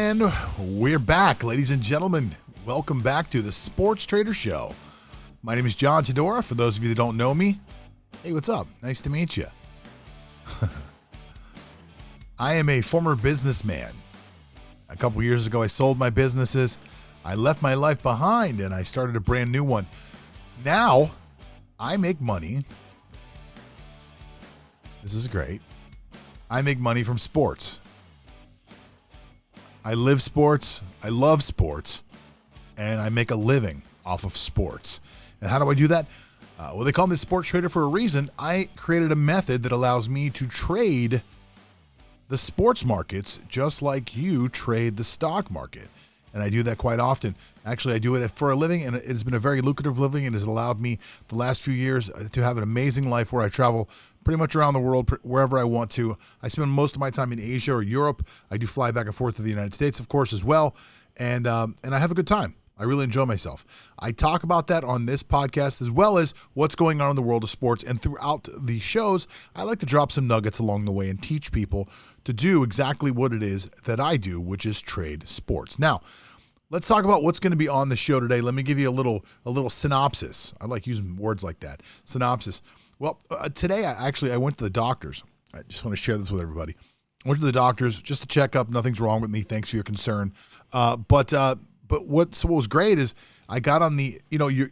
And we're back, ladies and gentlemen. Welcome back to the Sports Trader Show. My name is John Tedora. For those of you that don't know me, hey, what's up? Nice to meet you. I am a former businessman. A couple years ago, I sold my businesses. I left my life behind and I started a brand new one. Now, I make money. This is great. I make money from sports. I live sports, I love sports, and I make a living off of sports. And how do I do that? Well, they call me a sports trader for a reason. I created a method that allows me to trade the sports markets just like you trade the stock market. And I do that quite often. Actually, I do it for a living, and it's been a very lucrative living and has allowed me the last few years to have an amazing life where I travel pretty much around the world, wherever I want to. I spend most of my time in Asia or Europe. I do fly back and forth to the United States, of course, as well. And I have a good time. I really enjoy myself. I talk about that on this podcast as well as what's going on in the world of sports. And throughout the shows, I like to drop some nuggets along the way and teach people to do exactly what it is that I do, which is trade sports. Now, let's talk about what's going to be on the show today. Let me give you a little synopsis. I like using words like that. Synopsis. Well, today I went to the doctors. I just want to share this with everybody. I went to the doctors just to check up. Nothing's wrong with me. Thanks for your concern. But what was great is I got on the,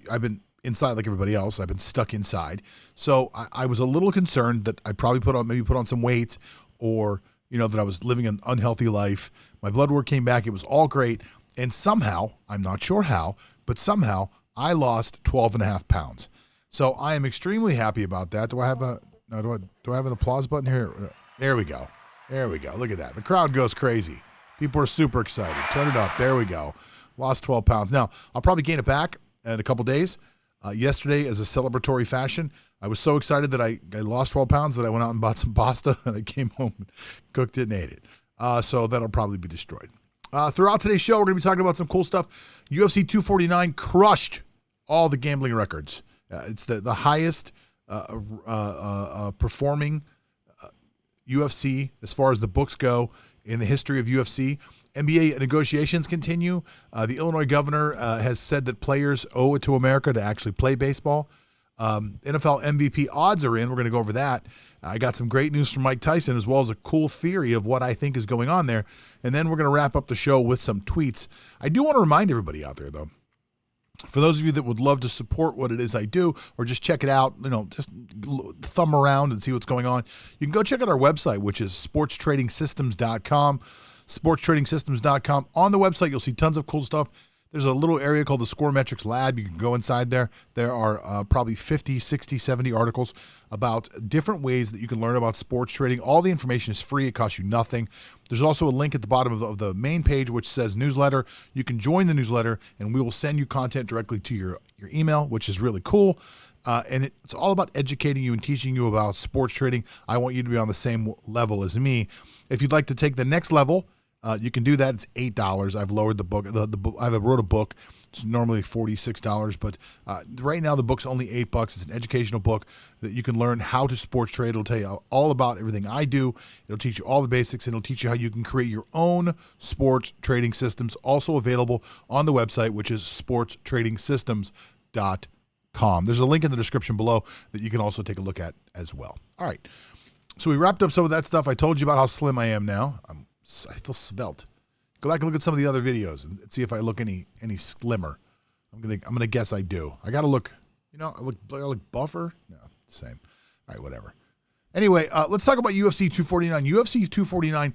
I've been inside like everybody else. I've been stuck inside. So I was a little concerned that I'd probably put on some weight or, that I was living an unhealthy life. My blood work came back. It was all great. And somehow, I'm not sure how, but somehow I lost 12 and a half pounds. So I am extremely happy about that. Do I have an applause button here? There we go. There we go. Look at that. The crowd goes crazy. People are super excited. Turn it up. There we go. Lost 12 pounds. Now, I'll probably gain it back in a couple days. Yesterday, as a celebratory fashion, I was so excited that I lost 12 pounds that I went out and bought some pasta and I came home and cooked it and ate it. So that'll probably be destroyed. Throughout today's show, we're going to be talking about some cool stuff. UFC 249 crushed all the gambling records. It's the highest performing UFC as far as the books go in the history of UFC. NBA negotiations continue. The Illinois governor has said that players owe it to America to actually play baseball. NFL MVP odds are in. We're going to go over that. I got some great news from Mike Tyson as well as a cool theory of what I think is going on there. And then we're going to wrap up the show with some tweets. I do want to remind everybody out there, though, for those of you that would love to support what it is I do or just check it out, just thumb around and see what's going on, you can go check out our website, which is sportstradingsystems.com. sportstradingsystems.com. On the website, you'll see tons of cool stuff. There's a little area called the Score Metrics Lab. You can go inside there. There are probably 50, 60, 70 articles about different ways that you can learn about sports trading. All the information is free. It costs you nothing. There's also a link at the bottom of the main page which says newsletter. You can join the newsletter, and we will send you content directly to your email, which is really cool. And it's all about educating you and teaching you about sports trading. I want you to be on the same level as me. If you'd like to take the next level, you can do that. It's $8. I've lowered the book. I wrote a book. It's normally $46, but right now the book's only $8. It's an educational book that you can learn how to sports trade. It'll tell you all about everything I do. It'll teach you all the basics, and it'll teach you how you can create your own sports trading systems. Also available on the website, which is sportstradingsystems.com. There's a link in the description below that you can also take a look at as well. All right. So we wrapped up some of that stuff. I told you about how slim I am now. I feel svelte. Go back and look at some of the other videos and see if I look any slimmer. I'm gonna guess I do. I gotta look. I look buffer. No, same. All right, whatever. Anyway, let's talk about UFC 249. UFC 249.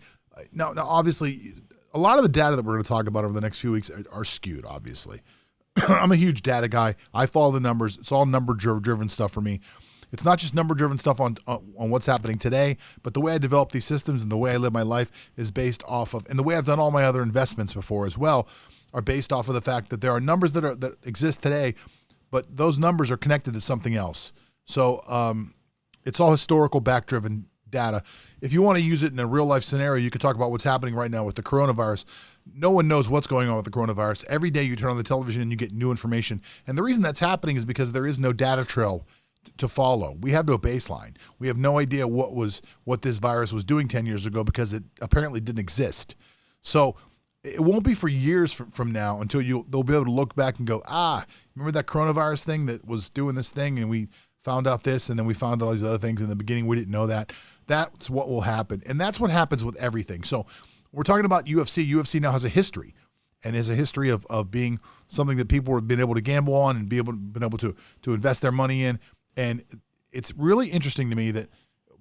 Now, obviously, a lot of the data that we're going to talk about over the next few weeks are skewed. Obviously, I'm a huge data guy. I follow the numbers. It's all number driven stuff for me. It's not just number-driven stuff on what's happening today, but the way I develop these systems and the way I live my life is based off of, and the way I've done all my other investments before as well, are based off of the fact that there are numbers that exist today, but those numbers are connected to something else. So it's all historical, back-driven data. If you want to use it in a real-life scenario, you could talk about what's happening right now with the coronavirus. No one knows what's going on with the coronavirus. Every day you turn on the television and you get new information. And the reason that's happening is because there is no data trail to follow. We have no baseline. We have no idea what this virus was doing 10 years ago because it apparently didn't exist. So it won't be for years from now until they'll be able to look back and go, remember that coronavirus thing that was doing this thing and we found out this and then we found out all these other things in the beginning. We didn't know that. That's what will happen. And that's what happens with everything. So we're talking about UFC. UFC now has a history and is a history of being something that people have been able to gamble on and been able to invest their money in. And it's really interesting to me that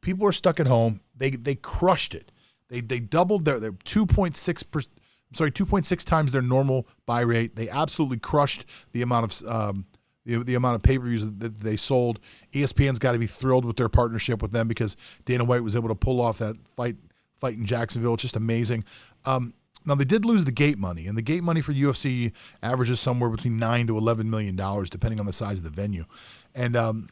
people are stuck at home. They crushed it. They doubled their 2.6 times their normal buy rate. They absolutely crushed the amount of the amount of pay-per-views that they sold. ESPN's got to be thrilled with their partnership with them because Dana White was able to pull off that fight in Jacksonville. It's just amazing. Now they did lose the gate money, and the gate money for UFC averages somewhere between $9 to $11 million, depending on the size of the venue. And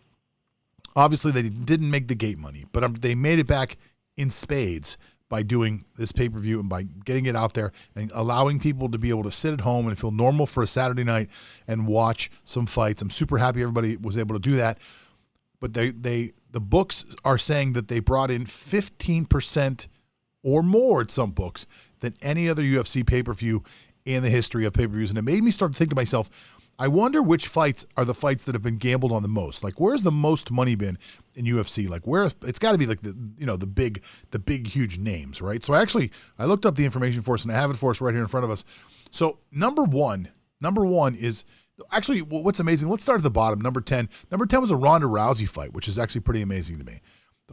obviously they didn't make the gate money, but they made it back in spades by doing this pay-per-view and by getting it out there and allowing people to be able to sit at home and feel normal for a Saturday night and watch some fights. I'm super happy everybody was able to do that. But the books are saying that they brought in 15% or more at some books than any other UFC pay-per-view in the history of pay-per-views. And it made me start to think to myself, I wonder which fights are the fights that have been gambled on the most. Like, where's the most money been in UFC? Like, it's got to be like the big huge names, right? So I looked up the information for us, and I have it for us right here in front of us. So number one is actually what's amazing. Let's start at the bottom. Number 10 was a Ronda Rousey fight, which is actually pretty amazing to me.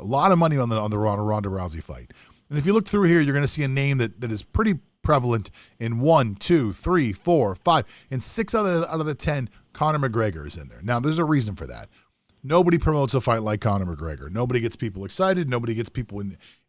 A lot of money on the Ronda Rousey fight. And if you look through here, you're going to see a name that is pretty prevalent in 1, 2, 3, 4, 5, and 6 out of the 10, Conor McGregor is in there. Now, there's a reason for that. Nobody promotes a fight like Conor McGregor. Nobody gets people excited. Nobody gets people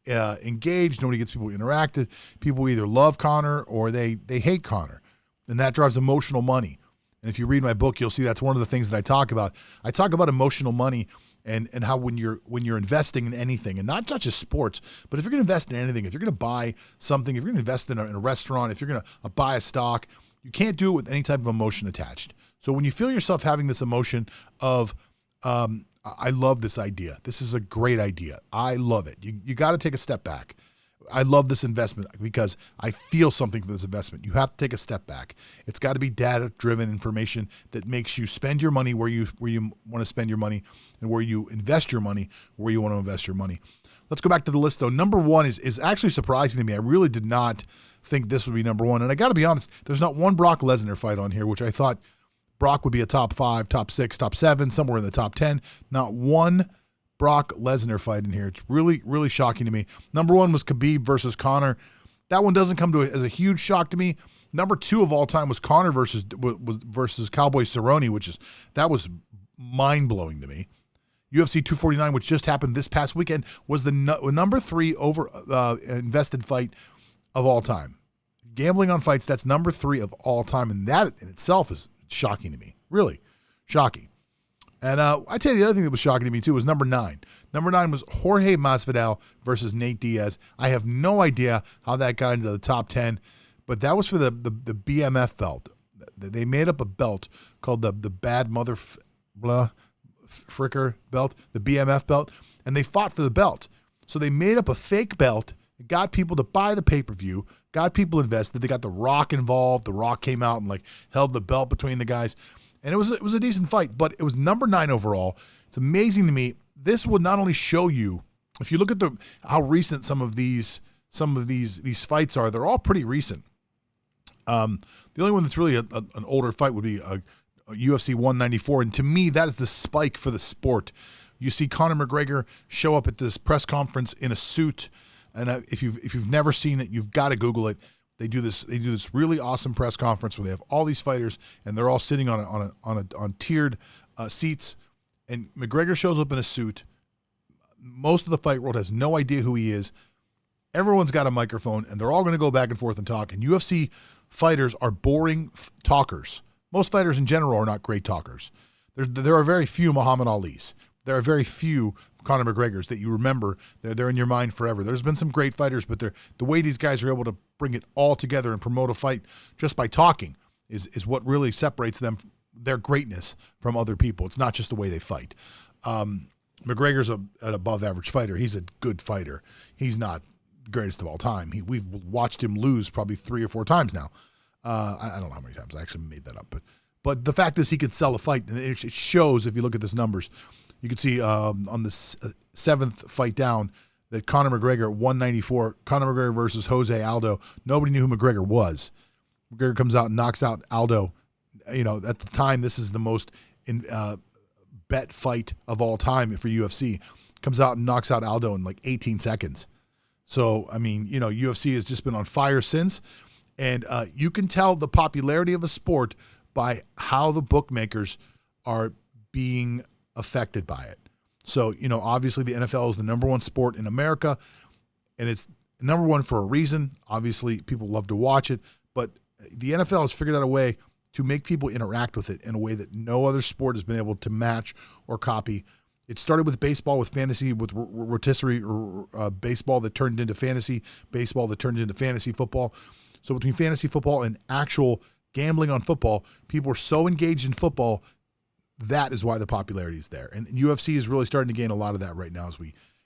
engaged. Nobody gets people interacted. People either love Conor or they hate Conor, and that drives emotional money. And if you read my book, you'll see that's one of the things that I talk about. I talk about emotional money and how when you're investing in anything, and not just sports, but if you're going to invest in anything, if you're going to buy something, if you're going to invest in a restaurant, if you're going to buy a stock, you can't do it with any type of emotion attached. So when you feel yourself having this emotion of, I love this idea. This is a great idea. I love it. You got to take a step back. I love this investment because I feel something for this investment. You have to take a step back. It's got to be data-driven information that makes you spend your money where you want to spend your money and where you invest your money where you want to invest your money. Let's go back to the list, though. Number one is actually surprising to me. I really did not think this would be number one. And I got to be honest, there's not one Brock Lesnar fight on here, which I thought Brock would be a top 5, top 6, top 7, somewhere in the top 10. Not one Brock Lesnar fight in here. It's really, really shocking to me. Number one was Khabib versus Conor. That one doesn't come as a huge shock to me. Number 2 of all time was Conor versus Cowboy Cerrone, that was mind-blowing to me. UFC 249, which just happened this past weekend, was the number 3 over invested fight of all time. Gambling on fights, that's number 3 of all time, and that in itself is shocking to me. Really shocking. And I tell you the other thing that was shocking to me too was number 9. Number 9 was Jorge Masvidal versus Nate Diaz. I have no idea how that got into the top 10, but that was for the BMF belt. They made up a belt called the Bad Mother Fricker belt, the BMF belt, and they fought for the belt. So they made up a fake belt, got people to buy the pay-per-view, got people invested. They got The Rock involved. The Rock came out and held the belt between the guys. And it was a decent fight, but it was number 9 overall. It's amazing to me. This will not only show you, if you look at how recent some of these fights are, they're all pretty recent. The only one that's really an older fight would be a UFC 194, and to me, that is the spike for the sport. You see Conor McGregor show up at this press conference in a suit, and if you've never seen it, you've got to Google it. They do this really awesome press conference where they have all these fighters and they're all sitting on tiered seats, and McGregor shows up in a suit. Most of the fight world has no idea who he is. Everyone's got a microphone and they're all going to go back and forth and talk. And UFC fighters are boring talkers. Most fighters in general are not great talkers. There are very few Muhammad Alis. There are very few Conor McGregors that you remember. They're in your mind forever. There's been some great fighters, but the way these guys are able to bring it all together and promote a fight just by talking is what really separates them, their greatness, from other people. It's not just the way they fight. McGregor's an above-average fighter. He's a good fighter. He's not the greatest of all time. We've watched him lose probably 3 or 4 times now. I don't know how many times. I actually made that up. But the fact is he could sell a fight. And it shows if you look at his numbers. You can see on the 7th fight down that Conor McGregor at 194, Conor McGregor versus Jose Aldo. Nobody knew who McGregor was. McGregor comes out and knocks out Aldo. You know, at the time, this is the most bet fight of all time for UFC. Comes out and knocks out Aldo in like 18 seconds. So, I mean, you know, UFC has just been on fire since. And you can tell the popularity of a sport by how the bookmakers are being affected by it. So, you know, obviously the NFL is the number one sport in America, and it's number one for a reason. Obviously, people love to watch it, but the NFL has figured out a way to make people interact with it in a way that no other sport has been able to match or copy. It started with baseball, with fantasy, with rotisserie baseball that turned into fantasy, baseball that turned into fantasy football. So between fantasy football and actual gambling on football, people are so engaged in football. That is why the popularity is there. And UFC is really starting to gain a lot of that right now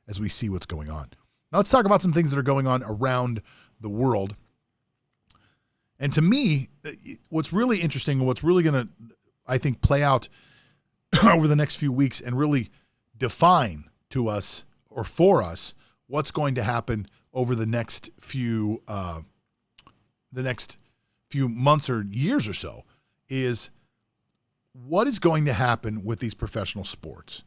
as we see what's going on. Now let's talk about some things that are going on around the world. And to me, what's really interesting and what's really going to, I think, play out over the next few weeks and really define to us or for us what's going to happen over the next few months or years or so is what is going to happen with these professional sports.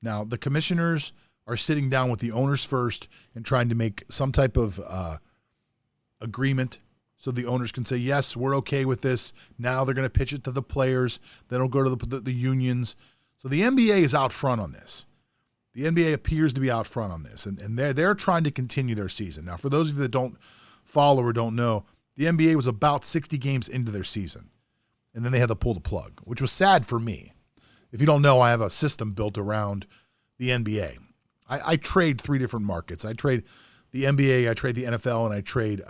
Now, the commissioners are sitting down with the owners first and trying to make some type of agreement so the owners can say, yes, we're okay with this. Now they're going to pitch it to the players. Then it'll go to the unions. So the NBA is out front on this. The NBA appears to be out front on this, and they're trying to continue their season. Now, for those of you that don't follow or don't know, the NBA was about 60 games into their season, and then they had to pull the plug, which was sad for me. If you don't know, I have a system built around the NBA. I trade 3 different markets. I trade the NBA, I trade the NFL, and I trade,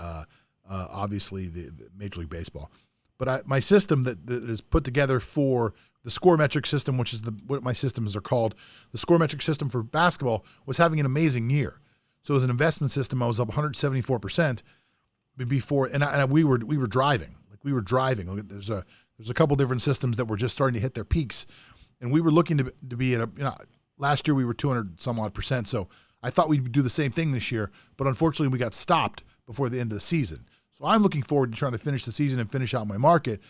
obviously, the Major League Baseball. But my system that is put together for the score metric system, which is what my systems are called, the score metric system for basketball, was having an amazing year. So as an investment system, I was up 174% before, and we were driving. Like we were driving. There's a couple different systems that were just starting to hit their peaks, and we were looking to be at last year we were 200 some odd percent. So I thought we'd do the same thing this year, but unfortunately we got stopped before the end of the season. So I'm looking forward to trying to finish the season and finish out my market,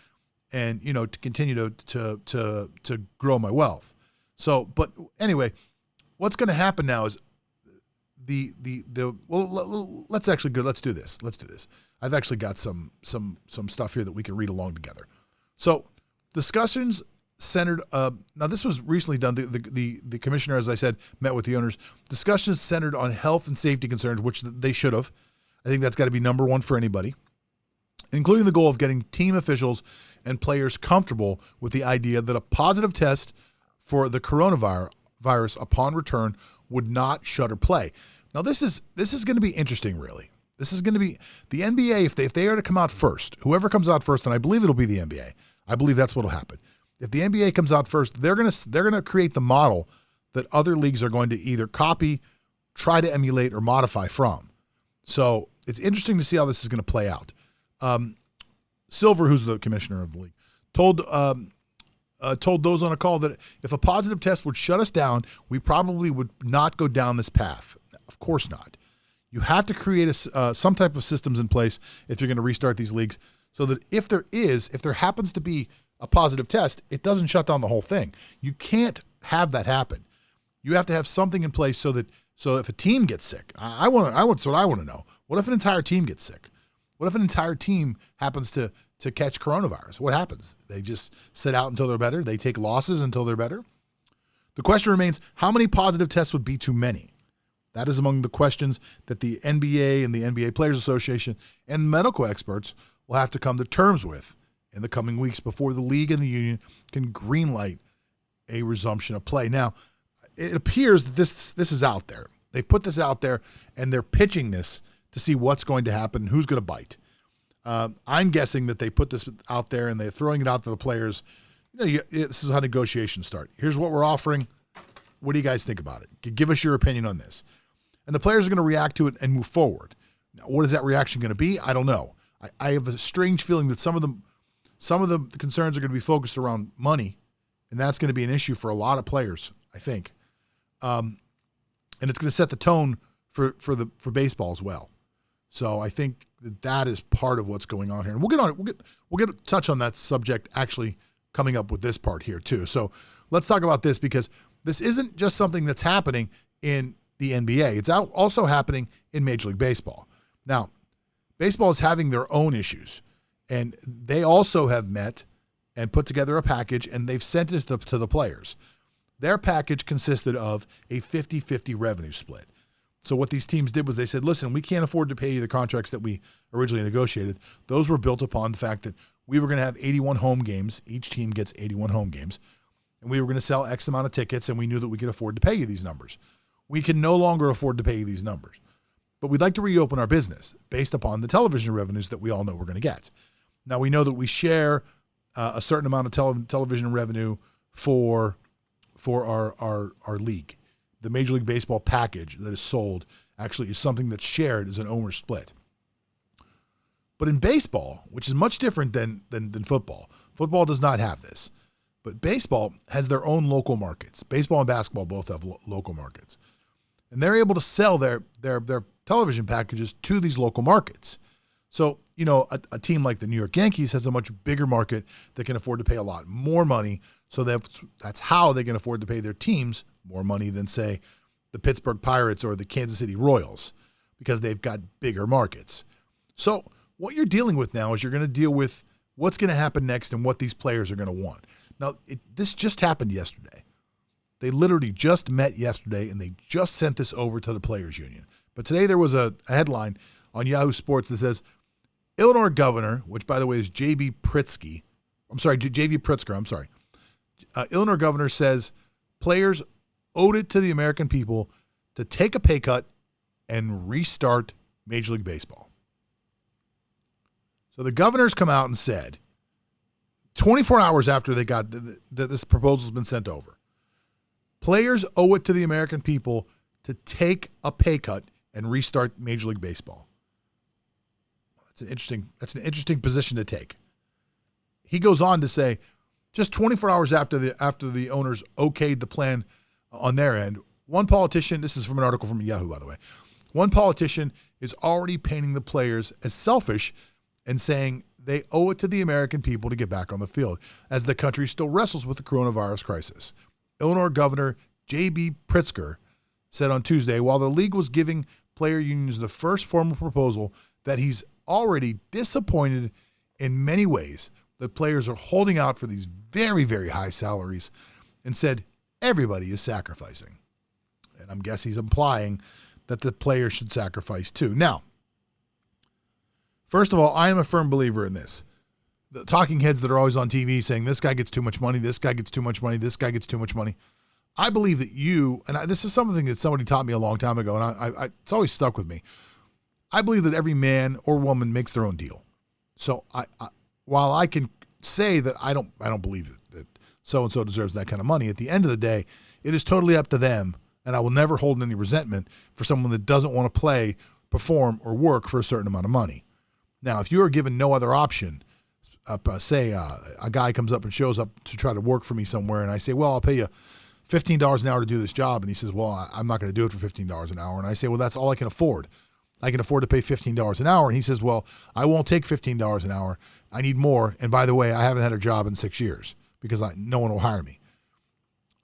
and to continue to grow my wealth. So, but anyway, what's going to happen now is let's do this. I've actually got some stuff here that we can read along together. So discussions centered. Now this was recently done. The commissioner, as I said, met with the owners. Discussions centered on health and safety concerns, which they should have. I think that's got to be number one for anybody, including the goal of getting team officials and players comfortable with the idea that a positive test for the coronavirus upon return would not shutter play. Now, this is going to be interesting, really. This is going to be the NBA, if they are to come out first, whoever comes out first, and I believe it'll be the NBA. I believe that's what will happen. If the NBA comes out first, they're going to create the model that other leagues are going to either copy, try to emulate, or modify from. So it's interesting to see how this is going to play out. Silver, who's the commissioner of the league, told those on a call that if a positive test would shut us down, we probably would not go down this path. Of course not. You have to create some type of systems in place if you're going to restart these leagues, so that if there happens to be a positive test, it doesn't shut down the whole thing. You can't have that happen. You have to have something in place so if a team gets sick, that's what I want to know. What if an entire team gets sick? What if an entire team happens to catch coronavirus? What happens? They just sit out until they're better? They take losses until they're better? The question remains, how many positive tests would be too many? That is among the questions that the NBA and the NBA Players Association and medical experts will have to come to terms with in the coming weeks before the league and the union can greenlight a resumption of play. Now, it appears that this is out there. They put this out there, and they're pitching this to see what's going to happen, who's going to bite. I'm guessing that they put this out there, and they're throwing it out to the players. This is how negotiations start. Here's what we're offering. What do you guys think about it? Give us your opinion on this. And the players are going to react to it and move forward. Now, what is that reaction going to be? I don't know. I have a strange feeling that some of the concerns are going to be focused around money, and that's going to be an issue for a lot of players, I think. And it's going to set the tone for baseball as well. So I think that is part of what's going on here, and we'll get on it. We'll get touch on that subject actually coming up with this part here too. So let's talk about this, because this isn't just something that's happening in the NBA. It's also happening in Major League Baseball. Now, baseball is having their own issues, and they also have met and put together a package, and they've sent it to the players. Their package consisted of a 50-50 revenue split. So what these teams did was they said, listen, we can't afford to pay you the contracts that we originally negotiated. Those were built upon the fact that we were going to have 81 home games. Each team gets 81 home games. And we were going to sell X amount of tickets, and we knew that we could afford to pay you these numbers. We can no longer afford to pay you these numbers. But we'd like to reopen our business based upon the television revenues that we all know we're going to get. Now, we know that we share a certain amount of television revenue for our league. The Major League Baseball package that is sold actually is something that's shared as an owner split. But in baseball, which is much different than football does not have this. But baseball has their own local markets. Baseball and basketball both have local markets. And they're able to sell their television packages to these local markets. So, a team like the New York Yankees has a much bigger market that can afford to pay a lot more money. So that's how they can afford to pay their teams more money than, say, the Pittsburgh Pirates or the Kansas City Royals, because they've got bigger markets. So what you're dealing with now is you're going to deal with what's going to happen next and what these players are going to want. Now, this just happened yesterday. They literally just met yesterday, and they just sent this over to the Players Union. But today there was a headline on Yahoo Sports that says, Illinois governor, which, by the way, is J.B. Pritzker. Illinois governor says players owed it to the American people to take a pay cut and restart Major League Baseball. So the governor's come out and said, 24 hours after they got this proposal's been sent over, players owe it to the American people to take a pay cut and restart Major League Baseball. That's an interesting position to take. He goes on to say, just 24 hours after the owners okayed the plan on their end, one politician, this is from an article from Yahoo, by the way, one politician is already painting the players as selfish and saying they owe it to the American people to get back on the field as the country still wrestles with the coronavirus crisis. Illinois Governor J.B. Pritzker said on Tuesday, while the league was giving player unions the first formal proposal, that he's already disappointed in many ways that players are holding out for these very, very high salaries, and said everybody is sacrificing. And I'm guessing he's implying that the players should sacrifice too. Now, first of all, I am a firm believer in this. The talking heads that are always on TV saying this guy gets too much money, this guy gets too much money, this guy gets too much money. I believe that this is something that somebody taught me a long time ago, and it's always stuck with me. I believe that every man or woman makes their own deal. So while I can say that I don't believe that so-and-so deserves that kind of money, at the end of the day, it is totally up to them, and I will never hold any resentment for someone that doesn't want to play, perform, or work for a certain amount of money. Now, if you are given no other option, say a guy comes up and shows up to try to work for me somewhere, and I say, well, I'll pay you $15 an hour to do this job, and he says, well, I'm not going to do it for $15 an hour, and I say, well, that's all I can afford. I can afford to pay $15 an hour, and he says, well, I won't take $15 an hour. I need more, and by the way, I haven't had a job in 6 years because no one will hire me.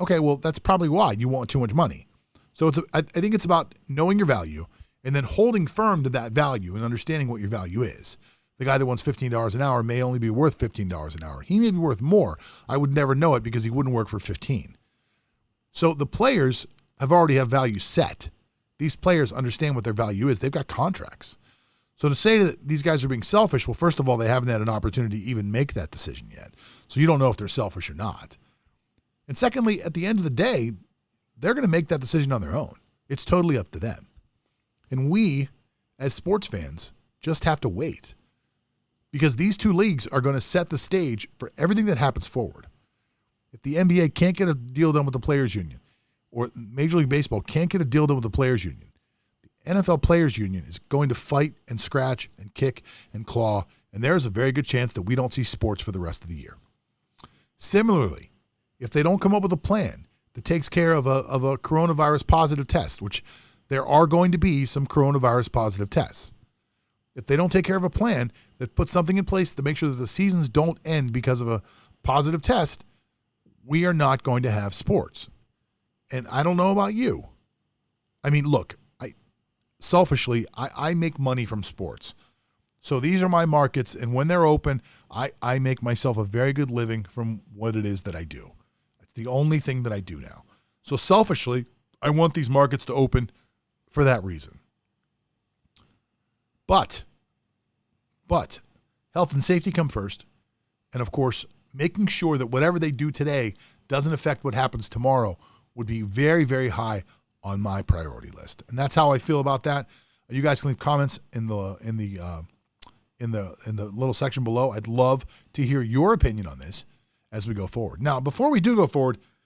Okay, well, that's probably why you want too much money. So I think it's about knowing your value and then holding firm to that value and understanding what your value is. The guy that wants $15 an hour may only be worth $15 an hour. He may be worth more. I would never know it because he wouldn't work for 15. So the players already have value set. These players understand what their value is. They've got contracts. So to say that these guys are being selfish, well, first of all, they haven't had an opportunity to even make that decision yet. So you don't know if they're selfish or not. And secondly, at the end of the day, they're going to make that decision on their own. It's totally up to them. And we, as sports fans, just have to wait. Because these two leagues are going to set the stage for everything that happens forward. If the NBA can't get a deal done with the Players Union, or Major League Baseball can't get a deal done with the Players Union, NFL Players Union is going to fight and scratch and kick and claw, and there's a very good chance that we don't see sports for the rest of the year. Similarly, if they don't come up with a plan that takes care of a coronavirus positive test, which there are going to be some coronavirus positive tests, if they don't take care of a plan that puts something in place to make sure that the seasons don't end because of a positive test, we are not going to have sports. And I don't know about you. I mean, look, selfishly, I make money from sports. So these are my markets, and when they're open, I make myself a very good living from what it is that I do. It's the only thing that I do now. So selfishly, I want these markets to open for that reason. But health and safety come first. And of course, making sure that whatever they do today doesn't affect what happens tomorrow would be very, very high on my priority list. And that's how I feel about that. You guys can leave comments in the little section below. I'd love to hear your opinion on this as we go forward. Now, before we do go forward,